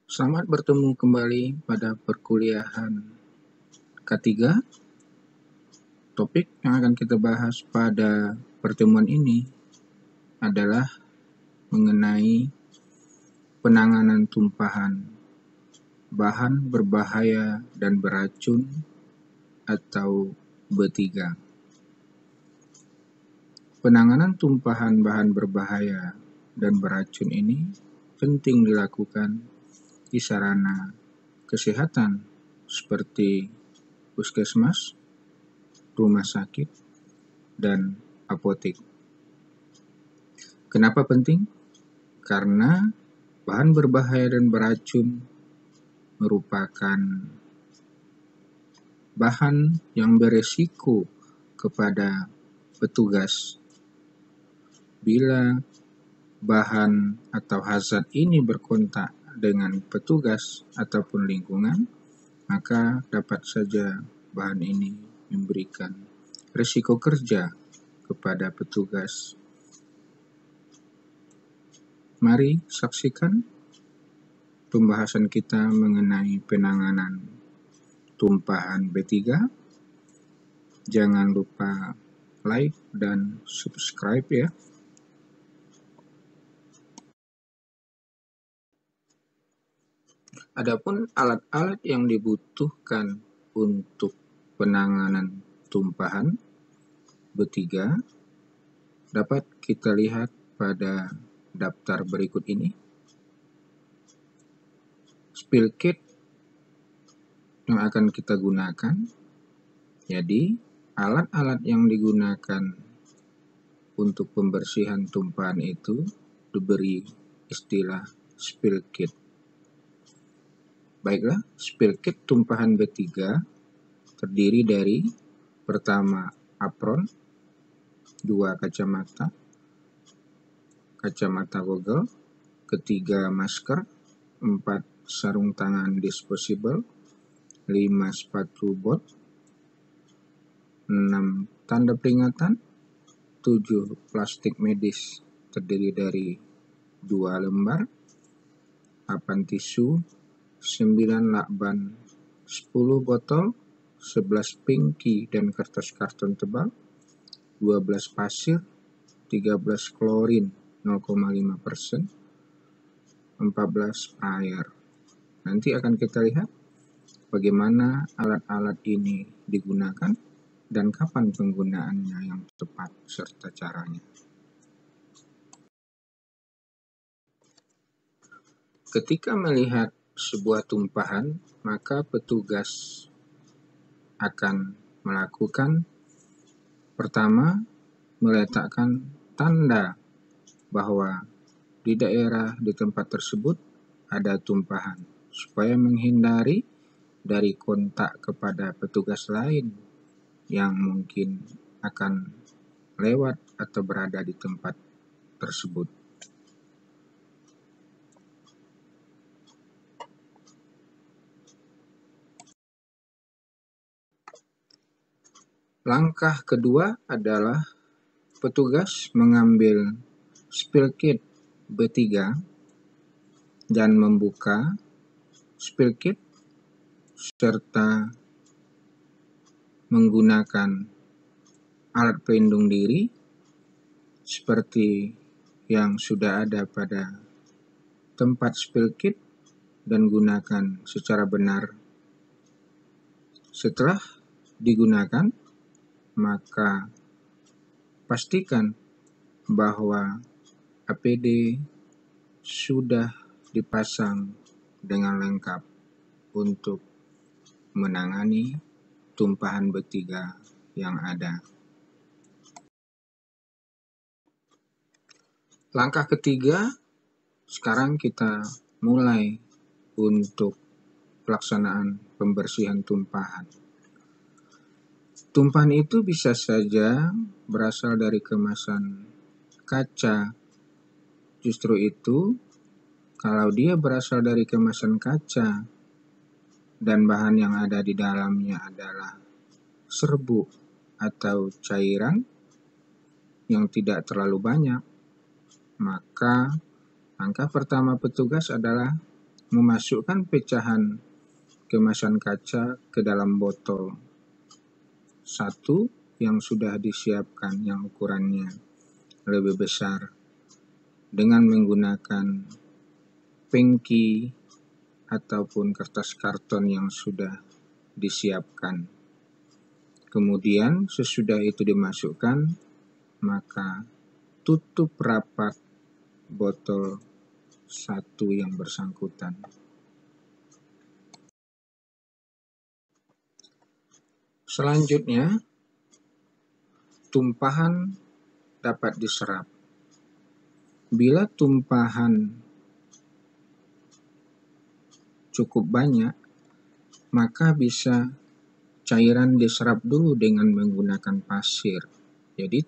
Selamat bertemu kembali pada perkuliahan K3. Topik yang akan kita bahas pada pertemuan ini adalah mengenai penanganan tumpahan bahan berbahaya dan beracun atau B3. Penanganan tumpahan bahan berbahaya dan beracun ini penting dilakukan di sarana kesehatan seperti puskesmas, rumah sakit, dan apotek. Kenapa penting? Karena bahan berbahaya dan beracun merupakan bahan yang beresiko kepada petugas. Bila bahan atau hazard ini berkontak dengan petugas ataupun lingkungan, maka dapat saja bahan ini memberikan risiko kerja kepada petugas. Mari saksikan pembahasan kita mengenai penanganan tumpahan B3. Jangan lupa like dan subscribe ya. Adapun alat-alat yang dibutuhkan untuk penanganan tumpahan B3 dapat kita lihat pada daftar berikut ini. Spill kit yang akan kita gunakan. Jadi, alat-alat yang digunakan untuk pembersihan tumpahan itu diberi istilah spill kit. Baiklah, spill kit tumpahan B3 terdiri dari pertama apron, 2 kacamata goggle, ketiga masker, 4 sarung tangan disposable, 5 sepatu bot, 6 tanda peringatan, 7 plastik medis terdiri dari 2 lembar, 8 tisu, 9 lakban, 10 botol, 11 pinky dan kertas karton tebal, 12 pasir, 13 klorin 0,5%, 14 air. Nanti akan kita lihat bagaimana alat-alat ini digunakan dan kapan penggunaannya yang tepat serta caranya. Ketika melihat sebuah tumpahan, maka petugas akan melakukan pertama, meletakkan tanda bahwa di daerah di tempat tersebut ada tumpahan, supaya menghindari dari kontak kepada petugas lain yang mungkin akan lewat atau berada di tempat tersebut. Langkah kedua adalah petugas mengambil spill kit B3 dan membuka spill kit serta menggunakan alat pelindung diri seperti yang sudah ada pada tempat spill kit dan gunakan secara benar. Setelah digunakan, maka pastikan bahwa APD sudah dipasang dengan lengkap untuk menangani tumpahan B3 yang ada. Langkah ketiga, sekarang kita mulai untuk pelaksanaan pembersihan tumpahan. Tumpahan itu bisa saja berasal dari kemasan kaca. Justru itu, kalau dia berasal dari kemasan kaca dan bahan yang ada di dalamnya adalah serbuk atau cairan yang tidak terlalu banyak, maka langkah pertama petugas adalah memasukkan pecahan kemasan kaca ke dalam botol satu yang sudah disiapkan yang ukurannya lebih besar dengan menggunakan pengki ataupun kertas karton yang sudah disiapkan. Kemudian sesudah itu dimasukkan, maka tutup rapat botol satu yang bersangkutan. Selanjutnya, tumpahan dapat diserap. Bila tumpahan cukup banyak, maka bisa cairan diserap dulu dengan menggunakan pasir. Jadi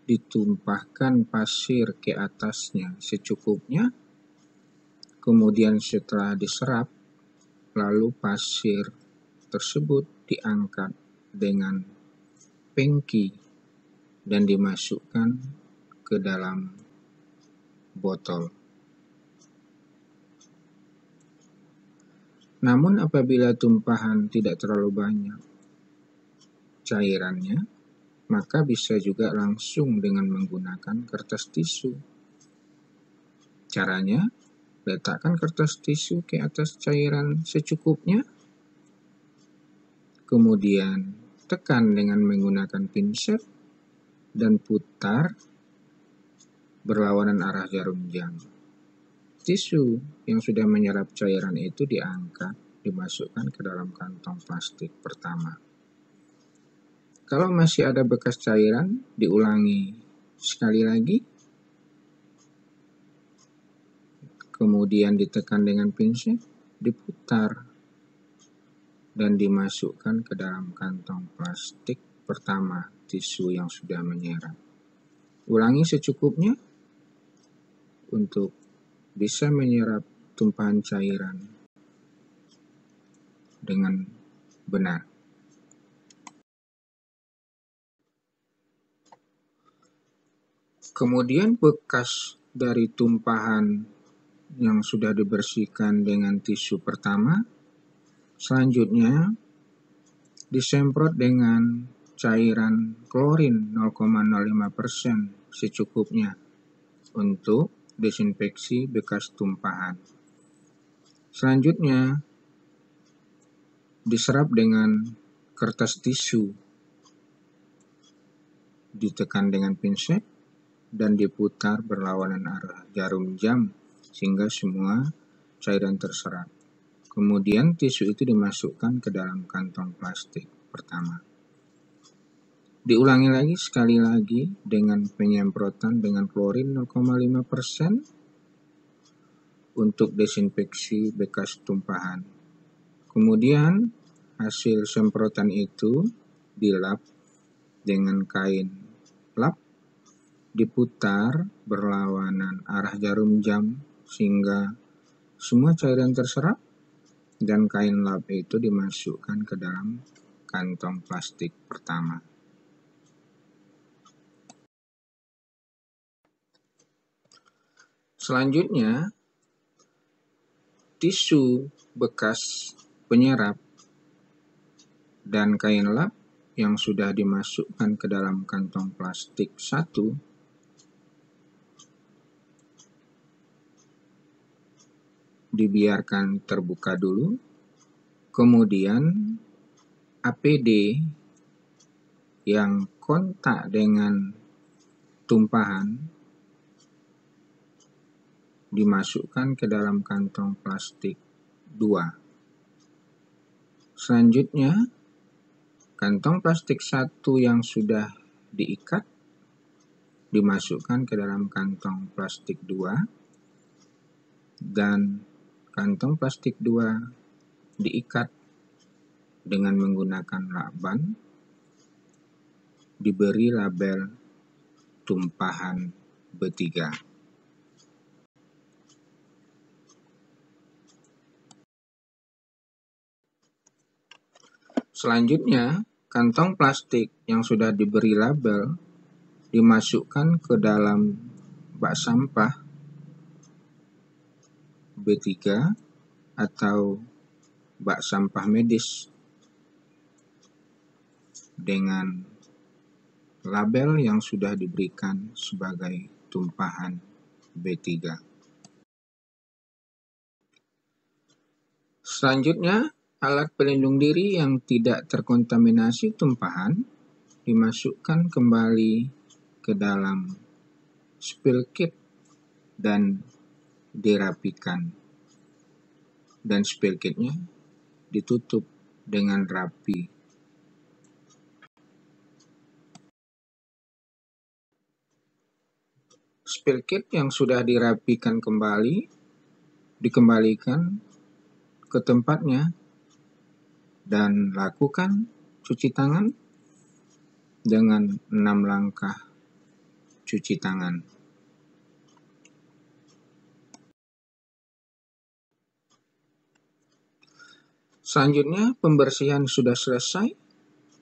ditumpahkan pasir ke atasnya secukupnya, kemudian setelah diserap, lalu pasir tersebut diangkat dengan pengki dan dimasukkan ke dalam botol. Namun apabila tumpahan tidak terlalu banyak cairannya, maka bisa juga langsung dengan menggunakan kertas tisu. Caranya, letakkan kertas tisu ke atas cairan secukupnya, kemudian tekan dengan menggunakan pinset dan putar berlawanan arah jarum jam. Tisu yang sudah menyerap cairan itu diangkat, dimasukkan ke dalam kantong plastik pertama. Kalau masih ada bekas cairan, diulangi sekali lagi, kemudian ditekan dengan pinset, diputar, dan dimasukkan ke dalam kantong plastik pertama tisu yang sudah menyerap. Ulangi secukupnya untuk bisa menyerap tumpahan cairan dengan benar. Kemudian bekas dari tumpahan yang sudah dibersihkan dengan tisu pertama, selanjutnya disemprot dengan cairan klorin 0,05% secukupnya untuk desinfeksi bekas tumpahan. Selanjutnya diserap dengan kertas tisu, ditekan dengan pinset dan diputar berlawanan arah jarum jam sehingga semua cairan terserap. Kemudian tisu itu dimasukkan ke dalam kantong plastik pertama. Diulangi lagi sekali lagi dengan penyemprotan dengan klorin 0,5% untuk desinfeksi bekas tumpahan. Kemudian hasil semprotan itu dilap dengan kain lap, diputar berlawanan arah jarum jam sehingga semua cairan terserap dan kain lap itu dimasukkan ke dalam kantong plastik pertama. Selanjutnya, tisu bekas penyerap dan kain lap yang sudah dimasukkan ke dalam kantong plastik satu dibiarkan terbuka dulu, kemudian APD yang kontak dengan tumpahan dimasukkan ke dalam kantong plastik 2. Selanjutnya, kantong plastik 1 yang sudah diikat dimasukkan ke dalam kantong plastik 2 dan kantong plastik 2 diikat dengan menggunakan lakban, diberi label tumpahan bertiga. Selanjutnya, kantong plastik yang sudah diberi label dimasukkan ke dalam bak sampah B3 atau bak sampah medis dengan label yang sudah diberikan sebagai tumpahan B3. Selanjutnya, alat pelindung diri yang tidak terkontaminasi tumpahan dimasukkan kembali ke dalam spill kit dan dirapikan. Dan spill kitnya ditutup dengan rapi. Spill kit yang sudah dirapikan kembali dikembalikan ke tempatnya dan lakukan cuci tangan dengan 6 langkah cuci tangan. Selanjutnya, pembersihan sudah selesai.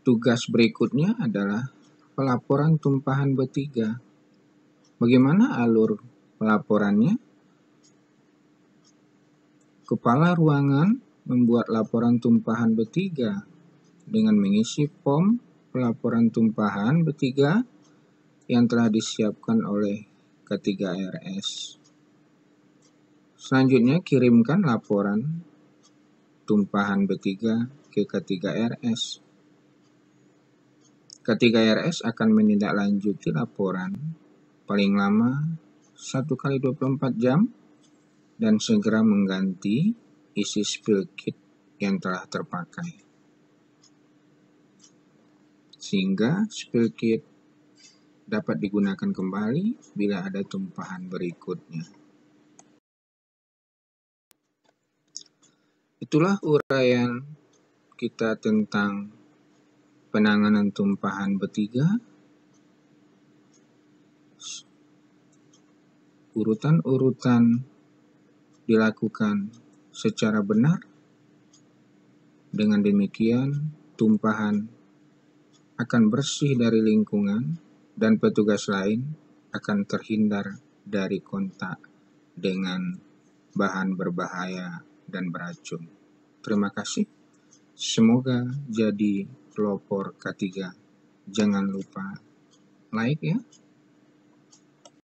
Tugas berikutnya adalah pelaporan tumpahan B3. Bagaimana alur pelaporannya? Kepala ruangan membuat laporan tumpahan B3 dengan mengisi form pelaporan tumpahan B3 yang telah disiapkan oleh K3RS. Selanjutnya, kirimkan laporan tumpahan B3 ke K3RS. K3RS akan menindaklanjuti laporan paling lama 1x24 jam dan segera mengganti isi spill kit yang telah terpakai, sehingga spill kit dapat digunakan kembali bila ada tumpahan berikutnya. Itulah uraian kita tentang penanganan tumpahan B3. Urutan-urutan dilakukan secara benar. Dengan demikian, tumpahan akan bersih dari lingkungan dan petugas lain akan terhindar dari kontak dengan bahan berbahaya dan beracun. Terima kasih. Semoga jadi pelopor K3. Jangan lupa like ya.